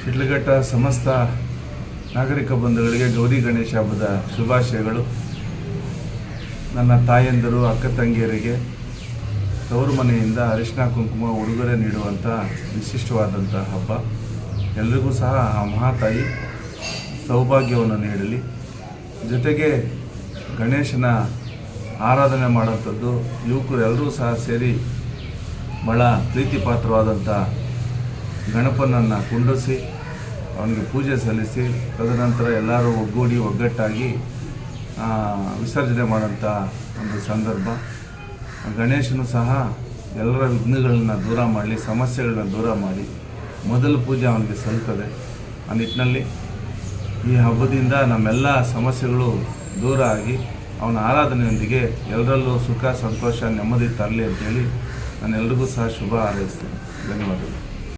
ಶಿಡ್ಲಘಟ್ಟ ಸಮಸ್ತ ನಾಗರಿಕ ಬಂಧುಗಳಿಗೆ ಗೌರಿ ಗಣೇಶ ಹಬ್ಬದ ಶುಭಾಶಯಗಳು. ನನ್ನ ತಾಯಂದಿರು, ಅಕ್ಕ ತಂಗಿಯರಿಗೆ ತವರು ಮನೆಯಿಂದ ಅರಿಶಿನ ಕುಂಕುಮ ಉಡುಗೊರೆ ನೀಡುವಂಥ ವಿಶಿಷ್ಟವಾದಂಥ ಹಬ್ಬ. ಎಲ್ರಿಗೂ ಸಹ ಆ ಮಹಾತಾಯಿ ಸೌಭಾಗ್ಯವನ್ನು ನೀಡಲಿ. ಜೊತೆಗೆ ಗಣೇಶನ ಆರಾಧನೆ ಮಾಡುವಂಥದ್ದು ಯುವಕರು ಎಲ್ಲರೂ ಸಹ ಸೇರಿ ಭಾಳ ಪ್ರೀತಿ ಪಾತ್ರವಾದಂಥ ಗಣಪನನ್ನು ಕುಂಡಿಸಿ ಅವನಿಗೆ ಪೂಜೆ ಸಲ್ಲಿಸಿ ತದನಂತರ ಎಲ್ಲರೂ ಒಗ್ಗೂಡಿ ಒಗ್ಗಟ್ಟಾಗಿ ವಿಸರ್ಜನೆ ಮಾಡೋಂಥ ಒಂದು ಸಂದರ್ಭ. ಗಣೇಶನು ಸಹ ಎಲ್ಲರ ವಿಘ್ನಗಳನ್ನು ದೂರ ಮಾಡಲಿ, ಸಮಸ್ಯೆಗಳನ್ನ ದೂರ ಮಾಡಿ ಮೊದಲ ಪೂಜೆ ಅವನಿಗೆ ಸಲ್ಲುತ್ತದೆ. ಆ ನಿಟ್ಟಿನಲ್ಲಿ ಈ ಹಬ್ಬದಿಂದ ನಮ್ಮೆಲ್ಲ ಸಮಸ್ಯೆಗಳು ದೂರ ಆಗಿ ಅವನ ಆರಾಧನೆಯೊಂದಿಗೆ ಎಲ್ಲರಲ್ಲೂ ಸುಖ, ಸಂತೋಷ, ನೆಮ್ಮದಿ ತರಲಿ ಅಂತೇಳಿ ನಾನು ಎಲ್ರಿಗೂ ಸಹ ಶುಭ ಹಾರೈಸ್ತೇನೆ. ಧನ್ಯವಾದಗಳು.